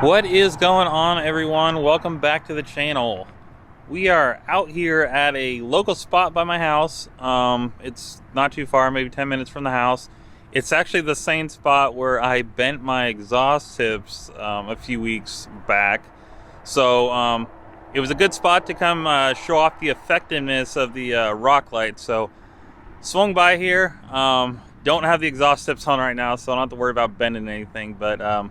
What is going on, everyone? Welcome back to the channel. We are out here at a local spot by my house. It's not too far, maybe 10 minutes from the house. It's actually the same spot where I bent my exhaust tips a few weeks back. So it was a good spot to come show off the effectiveness of the rock light. So swung by here. Don't have the exhaust tips on right now, so I don't have to worry about bending anything. But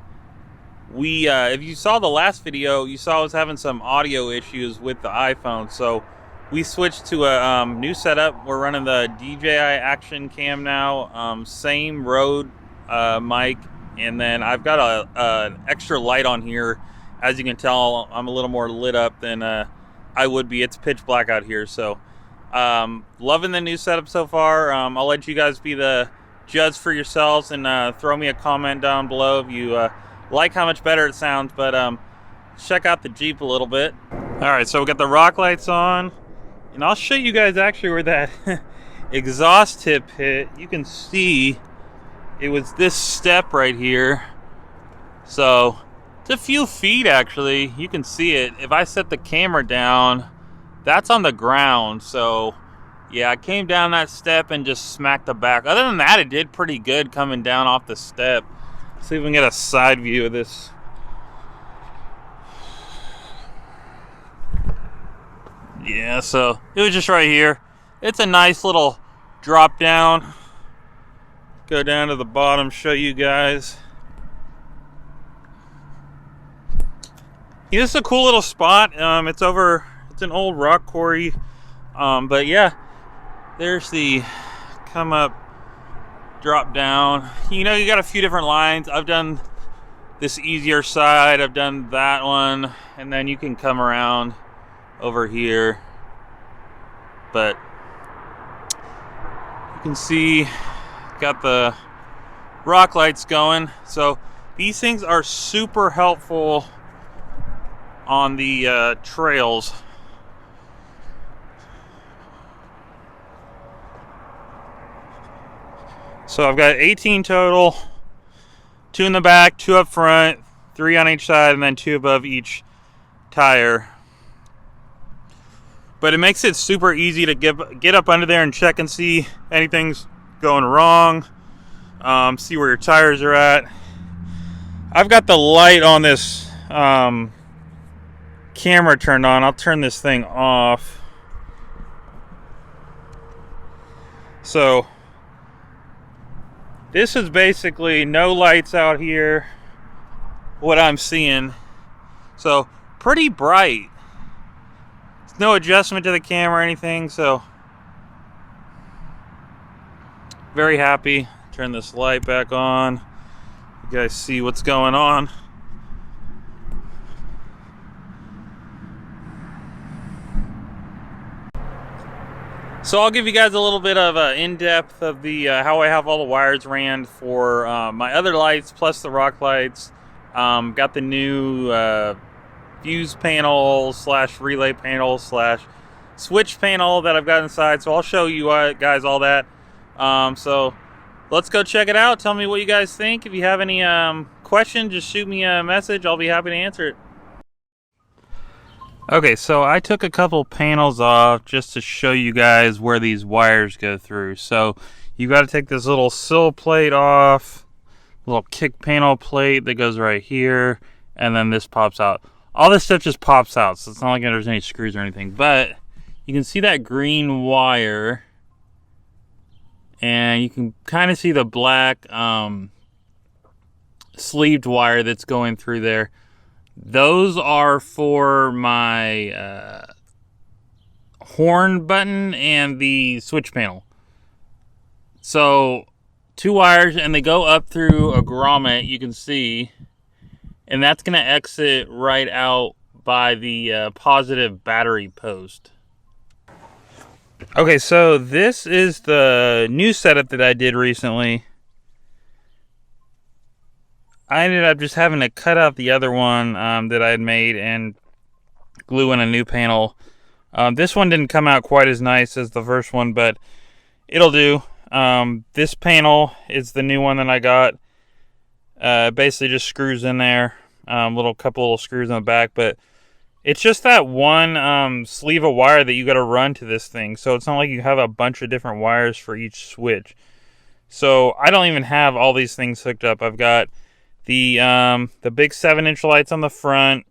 if you saw the last video, you saw I was having some audio issues with the iPhone, so we switched to a new setup. We're running the DJI Action Cam now, same Rode mic, and then I've got an extra light on here. As you can tell, I'm a little more lit up than I would be. It's pitch black out here, so loving the new setup so far. I'll let you guys be the judge for yourselves, and throw me a comment down below if you like how much better it sounds. But check out the Jeep a little bit. All right, so we got the rock lights on, and I'll show you guys actually where that exhaust tip hit. You can see it was this step right here, so it's a few feet actually. You can see it. If I set the camera down, that's on the ground. So yeah, I came down that step and just smacked the back. Other than that, it did pretty good coming down off the step. See if we can get a side view of this. Yeah, so it was just right here. It's a nice little drop down. Go down to the bottom, show you guys. Yeah, this is a cool little spot. It's an old rock quarry. But yeah, there's the come up, drop down. You know, you got a few different lines. I've done this easier side, I've done that one, and then you can come around over here. But you can see got the rock lights going. So these things are super helpful on the trails. So I've got 18 total, 2 in the back, 2 up front, 3 on each side, and then 2 above each tire. But it makes it super easy to get up under there and check and see anything's going wrong, see where your tires are at. I've got the light on this camera turned on. I'll turn this thing off. So this is basically no lights out here, what I'm seeing. So pretty bright. There's no adjustment to the camera or anything, so very happy. Turn this light back on. You guys see what's going on. So I'll give you guys a little bit of in-depth of the how I have all the wires ran for my other lights plus the rock lights. Got the new fuse panel / relay panel / switch panel that I've got inside. So I'll show you guys all that. So let's go check it out. Tell me what you guys think. If you have any questions, just shoot me a message. I'll be happy to answer it. Okay, so I took a couple panels off just to show you guys where these wires go through. So you got to take this little sill plate off, little kick panel plate that goes right here, and then this pops out. All this stuff just pops out, so it's not like there's any screws or anything. But you can see that green wire, and you can kind of see the black sleeved wire that's going through there. Those are for my horn button and the switch panel. So 2 wires, and they go up through a grommet, you can see, and that's going to exit right out by the positive battery post. Okay, so this is the new setup that I did recently. I ended up just having to cut out the other one that I had made and glue in a new panel. This one didn't come out quite as nice as the first one, but it'll do. This panel is the new one that I got. Basically just screws in there. couple little screws in the back, but it's just that one sleeve of wire that you got to run to this thing. So it's not like you have a bunch of different wires for each switch. So I don't even have all these things hooked up. I've got the big 7-inch lights on the front,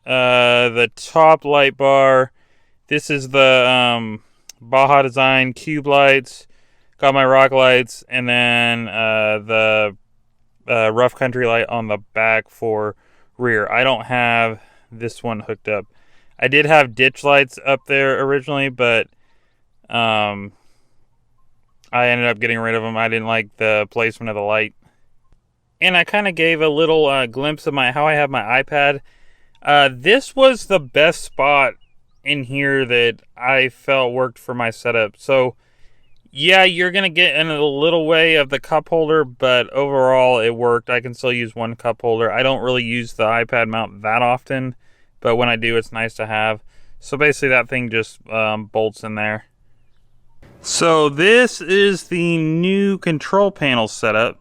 the top light bar. This is the Baja Design cube lights. Got my rock lights, and then the rough country light on the back for rear. I don't have this one hooked up. I did have ditch lights up there originally, but I ended up getting rid of them. I didn't like the placement of the light. And I kind of gave a little glimpse of how I have my iPad. This was the best spot in here that I felt worked for my setup. So yeah, you're going to get in a little way of the cup holder, but overall it worked. I can still use one cup holder. I don't really use the iPad mount that often, but when I do, it's nice to have. So basically that thing just bolts in there. So this is the new control panel setup.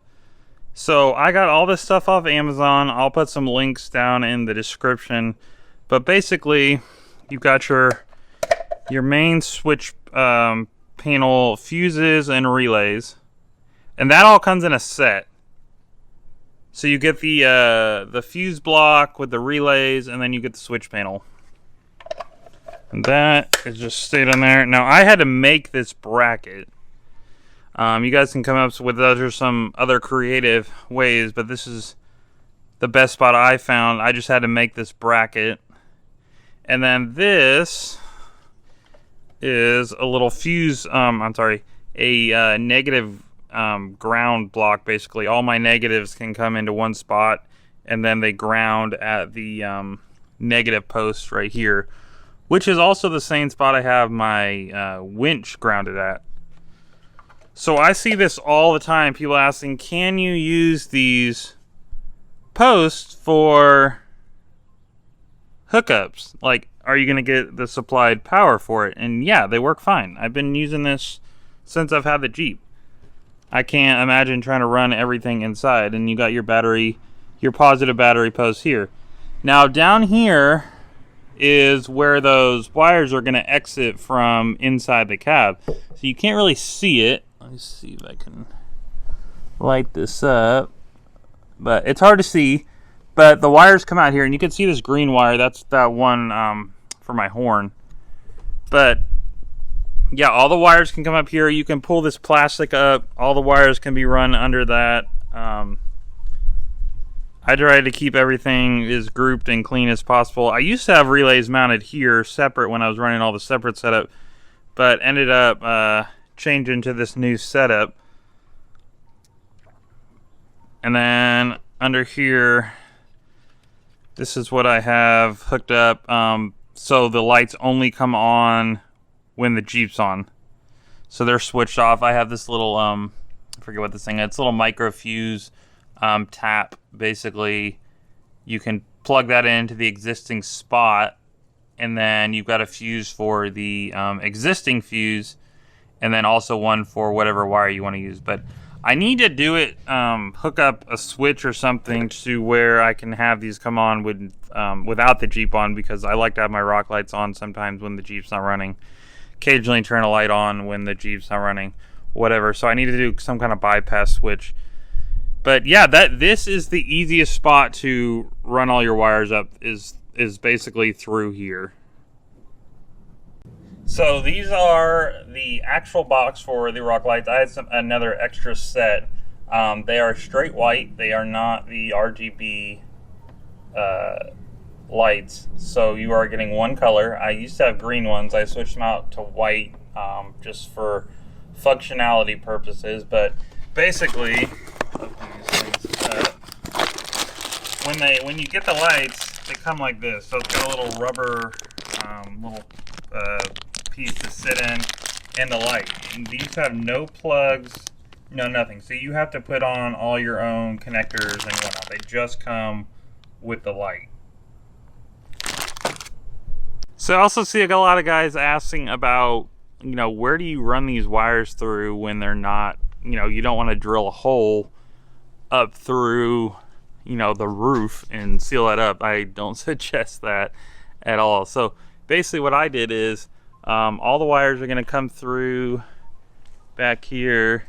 So I got all this stuff off Amazon. I'll put some links down in the description. But basically, you've got your main switch panel, fuses, and relays. And that all comes in a set. So you get the fuse block with the relays, and then you get the switch panel. And that is just stayed on there. Now I had to make this bracket. You guys can come up with those or some other creative ways, but this is the best spot I found. I just had to make this bracket. And then this is a little fuse, a negative ground block, basically. All my negatives can come into one spot, and then they ground at the negative post right here, which is also the same spot I have my winch grounded at. So I see this all the time, people asking, can you use these posts for hookups? Like, are you going to get the supplied power for it? And yeah, they work fine. I've been using this since I've had the Jeep. I can't imagine trying to run everything inside. And you got your battery, your positive battery post here. Now down here is where those wires are going to exit from inside the cab. So you can't really see it. Let me see if I can light this up. But it's hard to see. But the wires come out here, and you can see this green wire. That's that one for my horn. But yeah, all the wires can come up here. You can pull this plastic up. All the wires can be run under that. I try to keep everything as grouped and clean as possible. I used to have relays mounted here separate when I was running all the separate setup, but ended up changing to this new setup. And then under here, this is what I have hooked up. So the lights only come on when the Jeep's on. So they're switched off. I have this little, I forget what this thing is. It's a little micro fuse tap. Basically, you can plug that into the existing spot, and then you've got a fuse for the existing fuse, and then also one for whatever wire you want to use. But I need to do it, hook up a switch or something to where I can have these come on with, without the Jeep on, because I like to have my rock lights on sometimes when the Jeep's not running. Occasionally turn a light on when the Jeep's not running, whatever. So I need to do some kind of bypass switch. But yeah, this is the easiest spot to run all your wires up, is basically through here. So these are the actual box for the rock lights. I had another extra set. They are straight white. They are not the RGB lights. So you are getting one color. I used to have green ones. I switched them out to white just for functionality purposes. But basically, when you get the lights, they come like this. So it's got a little rubber piece to sit in, and the light. And these have no plugs, no nothing. So you have to put on all your own connectors and whatnot. They just come with the light. So I also see a lot of guys asking about, where do you run these wires through when they're not, you don't want to drill a hole up through, you know, the roof and seal that up. I don't suggest that at all. So basically what I did is all the wires are going to come through back here,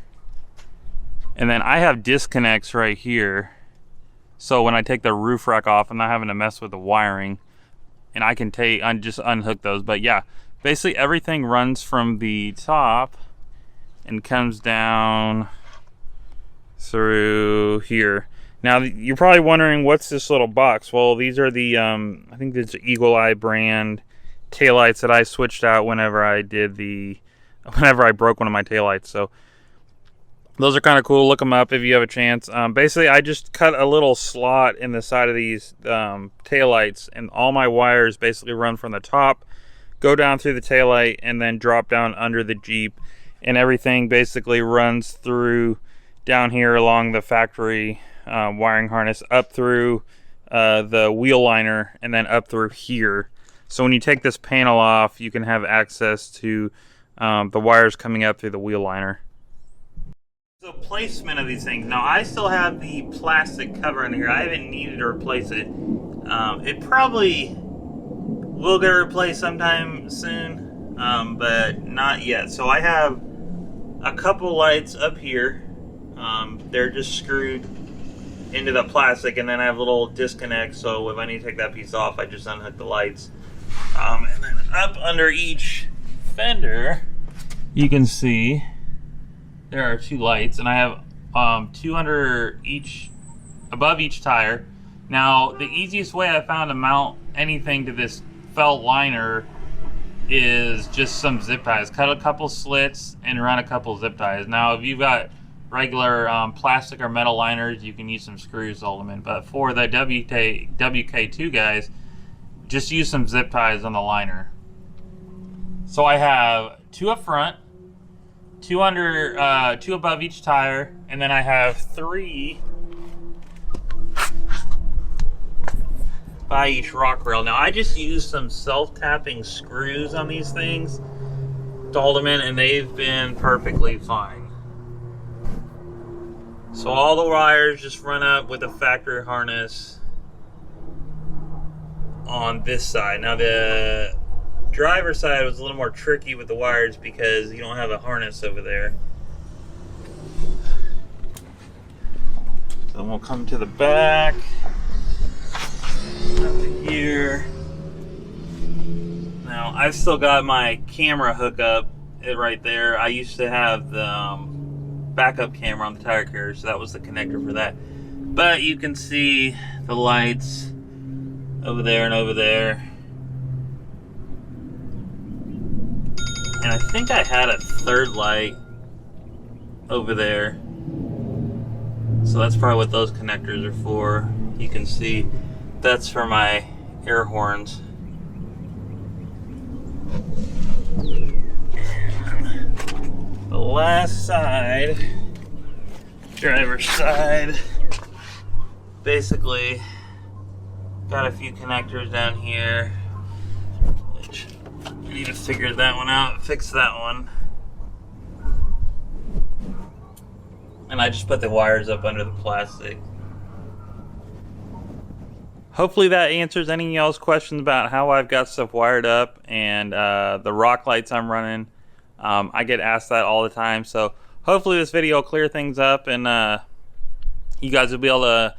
and then I have disconnects right here, so when I take the roof rack off, I'm not having to mess with the wiring, and I can just unhook those. But yeah, basically everything runs from the top and comes down through here. Now you're probably wondering, what's this little box? Well, these are the I think this is Eagle Eye brand taillights that I switched out whenever I broke one of my taillights. So those are kind of cool. Look them up if you have a chance. Basically, I just cut a little slot in the side of these taillights, and all my wires basically run from the top, go down through the taillight, and then drop down under the Jeep, and everything basically runs through down here along the factory wiring harness, up through the wheel liner, and then up through here. So when you take this panel off, you can have access to the wires coming up through the wheel liner. So placement of these things. Now I still have the plastic cover in here. I haven't needed to replace it. It probably will get replaced sometime soon, but not yet. So I have a couple lights up here. They're just screwed into the plastic, and then I have little disconnects, so if I need to take that piece off, I just unhook the lights. And then up under each fender, you can see there are two lights, and I have two under each, above each tire. Now the easiest way I found to mount anything to this felt liner is just some zip ties. Cut a couple slits and run a couple zip ties. Now if you've got regular plastic or metal liners, you can use some screws to hold them in, but for the WK2 guys, just use some zip ties on the liner. So I have two up front, two above each tire, and then I have three by each rock rail. Now I just used some self-tapping screws on these things to hold them in, and they've been perfectly fine. So all the wires just run up with a factory harness on this side. Now the driver's side was a little more tricky with the wires because you don't have a harness over there. So we'll come to the back, up to here. Now I've still got my camera hookup right there. I used to have the backup camera on the tire carrier, so that was the connector for that. But you can see the lights over there and over there. And I think I had a third light over there. So that's probably what those connectors are for. You can see that's for my air horns. And the last side, driver's side, basically got a few connectors down here, which I need to figure that one out, fix that one. And I just put the wires up under the plastic. Hopefully that answers any of y'all's questions about how I've got stuff wired up and the rock lights I'm running. I get asked that all the time, so hopefully this video will clear things up, and you guys will be able to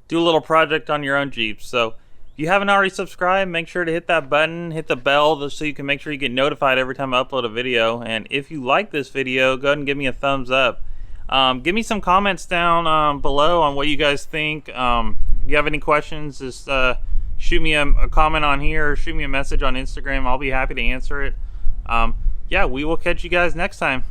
do a little project on your own Jeep. So if you haven't already subscribed, make sure to hit that button, hit the bell, so you can make sure you get notified every time I upload a video. And if you like this video, go ahead and give me a thumbs up. Give me some comments down below on what you guys think. If you have any questions, just shoot me a comment on here, or shoot me a message on Instagram. I'll be happy to answer it. Yeah, we will catch you guys next time.